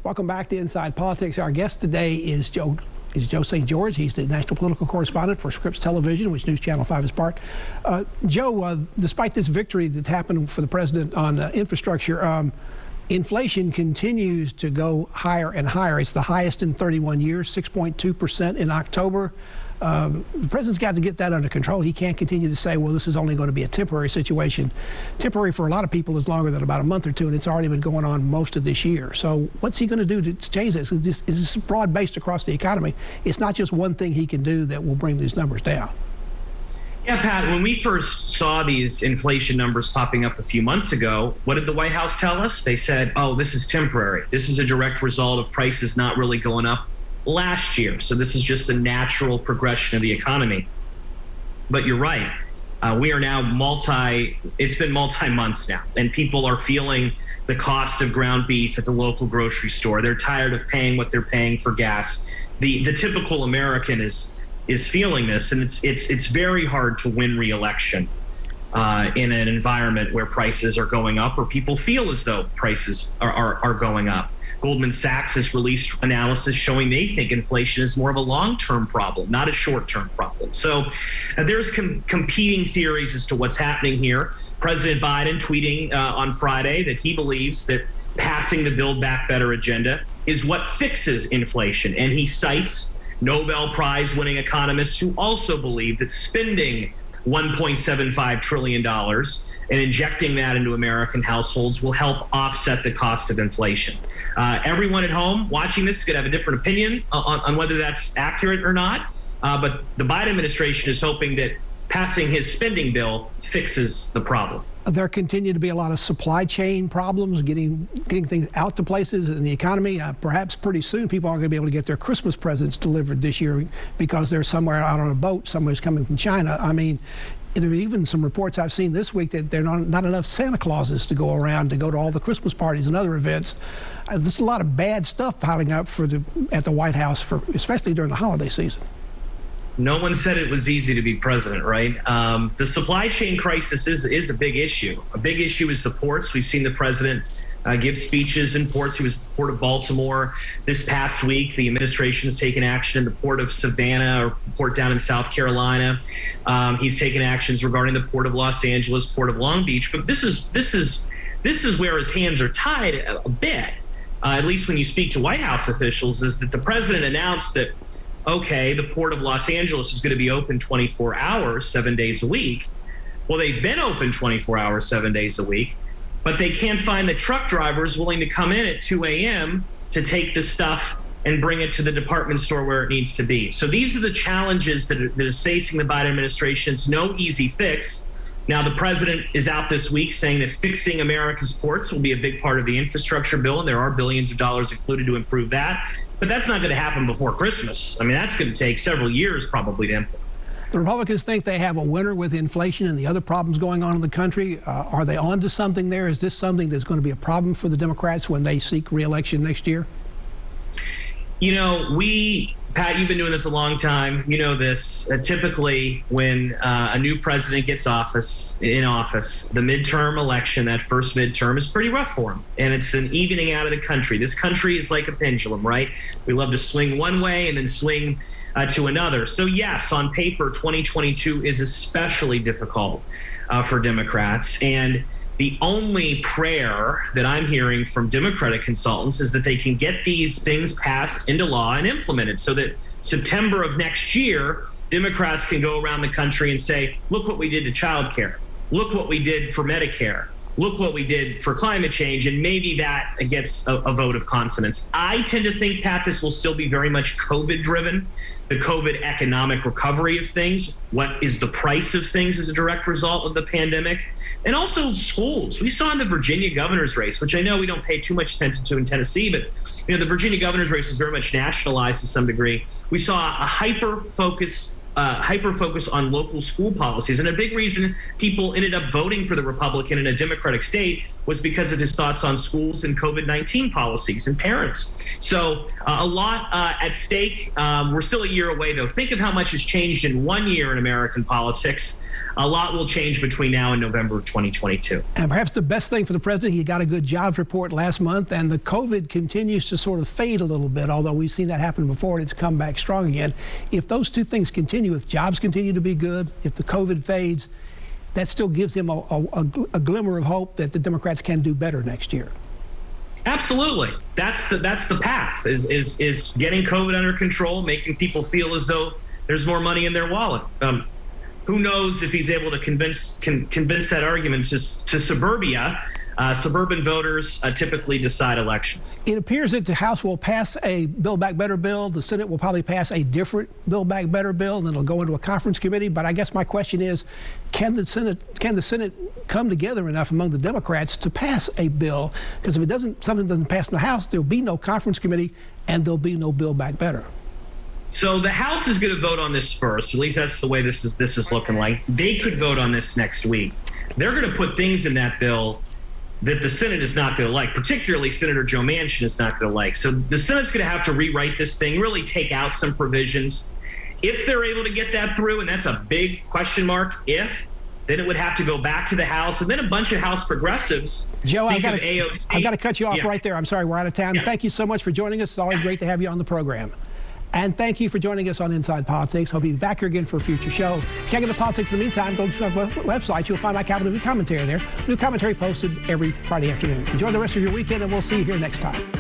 Welcome back to Inside Politics. Our guest today is Joe St. George. He's the national political correspondent for Scripps Television, which News Channel 5 is part. Joe, despite this victory that's happened for the president on infrastructure, inflation continues to go higher and higher. It's the highest in 31 years, 6.2% in October. The president's got to get that under control. He can't continue to say, well, this is only going to be a temporary situation. Temporary for a lot of people is longer than about a month or two, and it's already been going on most of this year. So what's he going to do to change this? Is this broad-based across the economy? It's not just one thing he can do that will bring these numbers down. Yeah, Pat, when we first saw these inflation numbers popping up a few months ago, what did the White House tell us? They said, oh, this is temporary. This is a direct result of prices not really going up last year. So this is just a natural progression of the economy. But you're right. We are now it's been multi-months now, and people are feeling the cost of ground beef at the local grocery store. They're tired of paying what they're paying for gas. The typical American is feeling this, and it's very hard to win re-election in an environment where prices are going up, or people feel as though prices are going up. Goldman Sachs has released analysis showing they think inflation is more of a long-term problem, not a short-term problem. So there's competing theories as to what's happening here. President Biden tweeting on Friday that he believes that passing the Build Back Better agenda is what fixes inflation. And he cites Nobel Prize winning economists who also believe that spending $1.75 trillion and injecting that into American households will help offset the cost of inflation. Everyone at home watching this is going to have a different opinion on whether that's accurate or not. But the Biden administration is hoping that passing his spending bill fixes the problem. There continue to be a lot of supply chain problems, getting things out to places in the economy. Perhaps pretty soon people aren't going to be able to get their Christmas presents delivered this year because they're somewhere out on a boat, somebody's coming from China. I mean, there are even some reports I've seen this week that there are not enough Santa Clauses to go around to go to all the Christmas parties and other events. There's a lot of bad stuff piling up at the White House, especially during the holiday season. No one said it was easy to be president, right? The supply chain crisis is a big issue. A big issue is the ports. We've seen the president give speeches in ports. He was at the port of Baltimore this past week. The administration has taken action in the port of Savannah, or port down in South Carolina. He's taken actions regarding the port of Los Angeles, port of Long Beach. But this is where his hands are tied a bit, at least when you speak to White House officials, is that the president announced that, okay, the port of Los Angeles is going to be open 24 hours, 7 days a week. Well, they've been open 24 hours, 7 days a week, but they can't find the truck drivers willing to come in at 2 a.m. to take the stuff and bring it to the department store where it needs to be. So these are the challenges that is facing the Biden administration. It's no easy fix. Now, the president is out this week saying that fixing America's ports will be a big part of the infrastructure bill, and there are billions of dollars included to improve that. But that's not going to happen before Christmas. I mean, that's going to take several years probably to implement. The Republicans think they have a winner with inflation and the other problems going on in the country. Are they on to something there? Is this something that's going to be a problem for the Democrats when they seek re-election next year? You know, Pat, you've been doing this a long time. You know this. Typically, when a new president gets in office, the midterm election, that first midterm, is pretty rough for him. And it's an evening out of the country. This country is like a pendulum, right? We love to swing one way and then swing to another. So yes, on paper, 2022 is especially difficult for Democrats. And the only prayer that I'm hearing from Democratic consultants is that they can get these things passed into law and implemented so that September of next year, Democrats can go around the country and say, look what we did to childcare. Look what we did for Medicare. Look what we did for climate change. And maybe that gets a vote of confidence. I tend to think, Pat, this will still be very much COVID driven. The COVID economic recovery of things. What is the price of things as a direct result of the pandemic? And also schools. We saw in the Virginia governor's race, which I know we don't pay too much attention to in Tennessee, but you know, the Virginia governor's race was very much nationalized to some degree. We saw a hyper focus on local school policies. And a big reason people ended up voting for the Republican in a Democratic state was because of his thoughts on schools and COVID-19 policies and parents. So a lot at stake. We're still a year away, though. Think of how much has changed in 1 year in American politics. a lot will change between now and November of 2022. And perhaps the best thing for the president, he got a good jobs report last month, and the COVID continues to sort of fade a little bit, although we've seen that happen before and it's come back strong again. If those two things continue, if jobs continue to be good, if the COVID fades, that still gives him a glimmer of hope that the Democrats can do better next year. Absolutely. That's the path, is getting COVID under control, making people feel as though there's more money in their wallet. Who knows if he's able to convince that argument to suburbia. Suburban voters typically decide elections. It appears that the House will pass a Build Back Better bill. The Senate will probably pass a different Build Back Better bill, and it'll go into a conference committee. But I guess my question is, can the Senate come together enough among the Democrats to pass a bill? Because if something doesn't pass in the House, there'll be no conference committee, and there'll be no Build Back Better. So the House is going to vote on this first. At least that's the way this is looking like. They could vote on this next week. They're going to put things in that bill that the Senate is not going to like, particularly Senator Joe Manchin is not going to like. So the Senate's going to have to rewrite this thing, really take out some provisions. If they're able to get that through, and that's a big question mark, then it would have to go back to the House, and then a bunch of House progressives. Joe, I've got to cut you off right there. I'm sorry, we're out of time. Yeah. Thank you so much for joining us. It's always great to have you on the program. And thank you for joining us on Inside Politics. Hope you'll be back here again for a future show. If you can't get the politics in the meantime, go to our website. You'll find my Capitol News commentary there. New commentary posted every Friday afternoon. Enjoy the rest of your weekend, and we'll see you here next time.